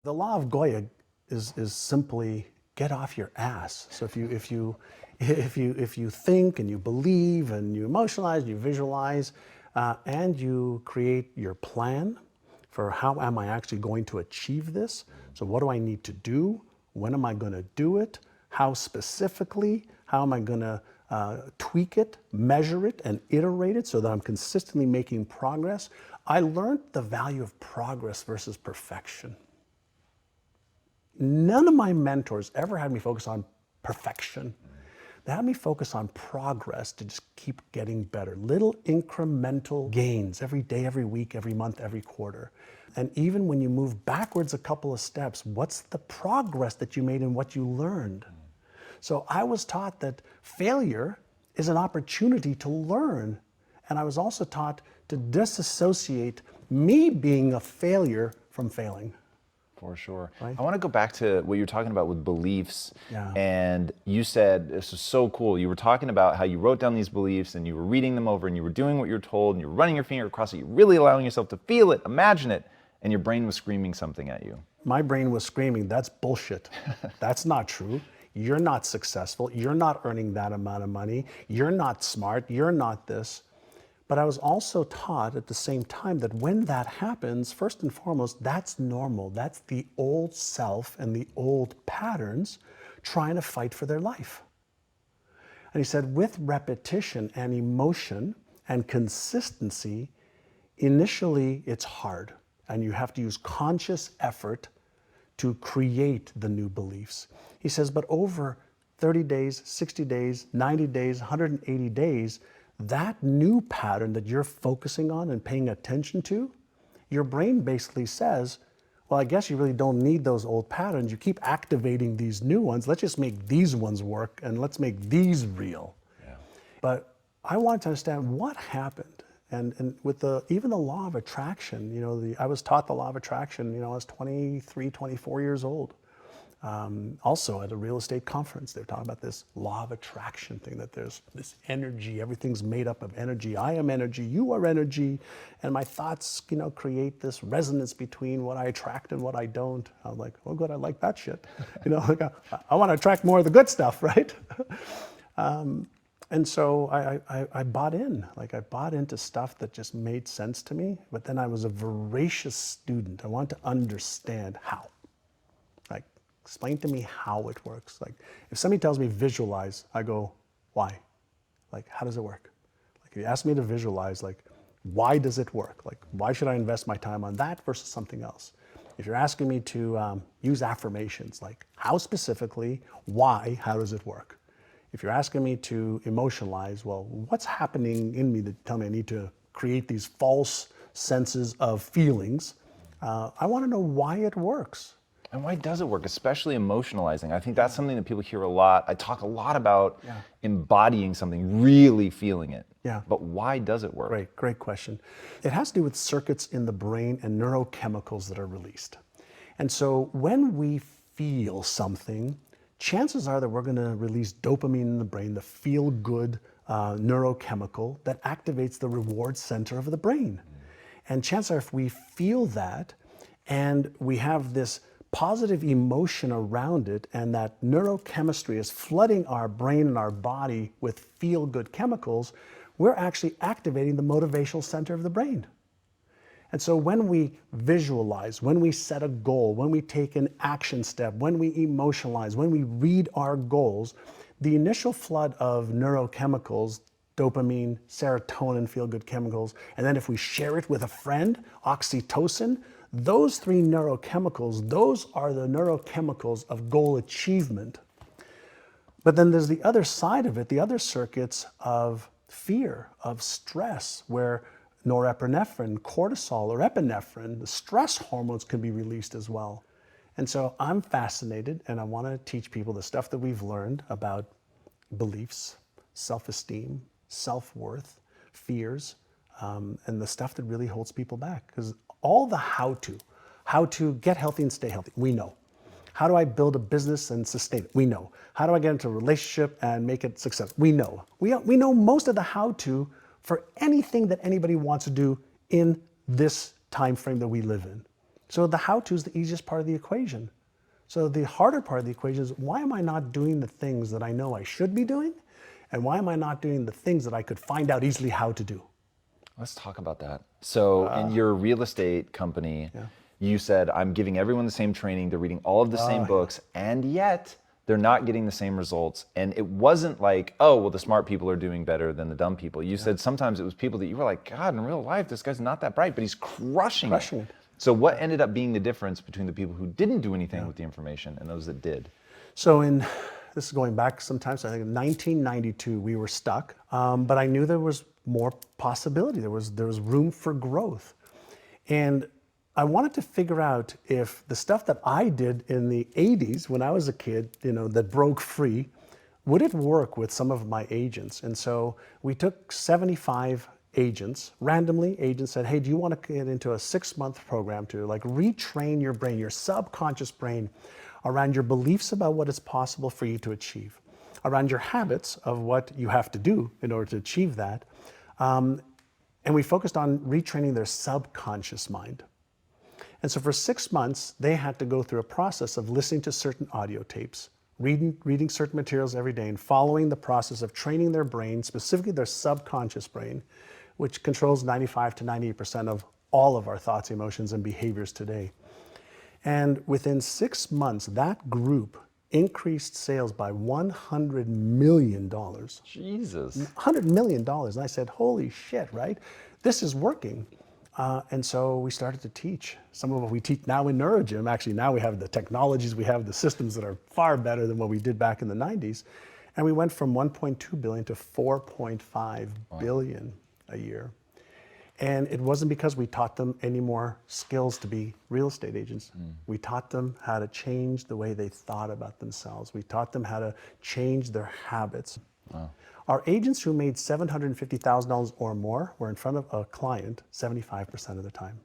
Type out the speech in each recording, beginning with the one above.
The law of Goya is simply get off your ass. So if you think and you believe and you emotionalize, you visualize, and you create your plan for how am I actually going to achieve this? So what do I need to do? When am I going to do it? How specifically? How am I going to tweak it, measure it, and iterate it so that I'm consistently making progress? I learned the value of progress versus perfection. None of my mentors ever had me focus on perfection. They had me focus on progress to just keep getting better. Little incremental gains every day, every week, every month, every quarter. And even when you move backwards a couple of steps, what's the progress that you made in what you learned? So I was taught that failure is an opportunity to learn. And I was also taught to disassociate me being a failure from failing. For sure. Right? I want to go back to what you were talking about with beliefs. Yeah. And you said, this is so cool. You were talking about how you wrote down these beliefs and you were reading them over and you were doing what you were told and you're running your finger across it. You're really allowing yourself to feel it, imagine it, and your brain was screaming something at you. My brain was screaming, that's bullshit. That's not true. You're not successful. You're not earning that amount of money. You're not smart. You're not this. But I was also taught at the same time that when that happens, first and foremost, that's normal. That's the old self and the old patterns trying to fight for their life. And he said, with repetition and emotion and consistency, initially it's hard. And you have to use conscious effort to create the new beliefs. He says, but over 30 days, 60 days, 90 days, 180 days, that new pattern that you're focusing on and paying attention to, your brain basically says, well, I guess you really don't need those old patterns. You keep activating these new ones. Let's just make these ones work and let's make these real. Yeah. But I wanted to understand what happened. And with even the law of attraction, I was taught the law of attraction, I was 23, 24 years old. Also at a real estate conference, they were talking about this law of attraction thing, that there's this energy, everything's made up of energy. I am energy, you are energy, and my thoughts, create this resonance between what I attract and what I don't. I was like, oh good, I like that shit. Like I want to attract more of the good stuff, right? And so I bought in, I bought into stuff that just made sense to me, but then I was a voracious student. I wanted to understand how. Explain to me how it works. If somebody tells me visualize, I go, why? How does it work? If you ask me to visualize, why does it work? Why should I invest my time on that versus something else? If you're asking me to use affirmations, how specifically, why, how does it work? If you're asking me to emotionalize, well, what's happening in me that tell me I need to create these false senses of feelings? I want to know why it works. And why does it work, especially emotionalizing? I think that's something that people hear a lot. I talk a lot about embodying something, really feeling it. Yeah. But why does it work? Great question. It has to do with circuits in the brain and neurochemicals that are released. And so when we feel something, chances are that we're going to release dopamine in the brain, the feel-good neurochemical that activates the reward center of the brain. And chances are if we feel that and we have this positive emotion around it, and that neurochemistry is flooding our brain and our body with feel-good chemicals, we're actually activating the motivational center of the brain. And so when we visualize, when we set a goal, when we take an action step, when we emotionalize, when we read our goals, the initial flood of neurochemicals, dopamine, serotonin, feel-good chemicals, and then if we share it with a friend, oxytocin, those three neurochemicals, those are the neurochemicals of goal achievement. But then there's the other side of it, the other circuits of fear, of stress, where norepinephrine, cortisol, or epinephrine, the stress hormones can be released as well. And so I'm fascinated, and I want to teach people the stuff that we've learned about beliefs, self-esteem, self-worth, fears, and the stuff that really holds people back. Because all the how to get healthy and stay healthy, we know. How do I build a business and sustain it? We know. How do I get into a relationship and make it successful? We know. We know most of the how-to for anything that anybody wants to do in this time frame that we live in. So the how-to is the easiest part of the equation. So the harder part of the equation is, why am I not doing the things that I know I should be doing? And why am I not doing the things that I could find out easily how to do? Let's talk about that. So in your real estate company, you said, I'm giving everyone the same training, they're reading all of the same books, and yet they're not getting the same results. And it wasn't like, oh, well, the smart people are doing better than the dumb people. You said sometimes it was people that you were like, God, in real life, this guy's not that bright, but he's crushing it. So what ended up being the difference between the people who didn't do anything with the information and those that did? So this is going back sometimes, I think in 1992, we were stuck, but I knew there was more possibility. There was room for growth. And I wanted to figure out if the stuff that I did in the 80s when I was a kid, that broke free, would it work with some of my agents? And so we took 75 agents, randomly. Agents said, hey, do you want to get into a 6-month program to retrain your brain, your subconscious brain, around your beliefs about what is possible for you to achieve, around your habits of what you have to do in order to achieve that. And we focused on retraining their subconscious mind. And so for 6 months, they had to go through a process of listening to certain audio tapes, reading certain materials every day, and following the process of training their brain, specifically their subconscious brain, which controls 95 to 98% of all of our thoughts, emotions, and behaviors today. And within 6 months, that group increased sales by $100 million. Jesus. $100 million. And I said, holy shit, right? This is working. And so we started to teach. Some of what we teach now in NeuroGym, actually now we have the technologies, we have the systems that are far better than what we did back in the 90s. And we went from 1.2 billion to 4.5 billion a year. And it wasn't because we taught them any more skills to be real estate agents. We taught them how to change the way they thought about themselves. We taught them how to change their habits. Wow. Our agents who made $750,000 or more were in front of a client 75% of the time.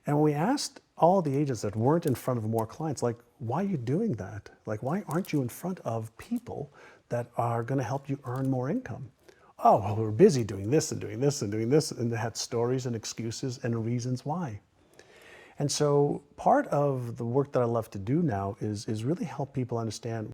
And when we asked all the agents that weren't in front of more clients, why are you doing that? Why aren't you in front of people that are going to help you earn more income? Oh, well, we're busy doing this and doing this and doing this. And they had stories and excuses and reasons why. And so part of the work that I love to do now is really help people understand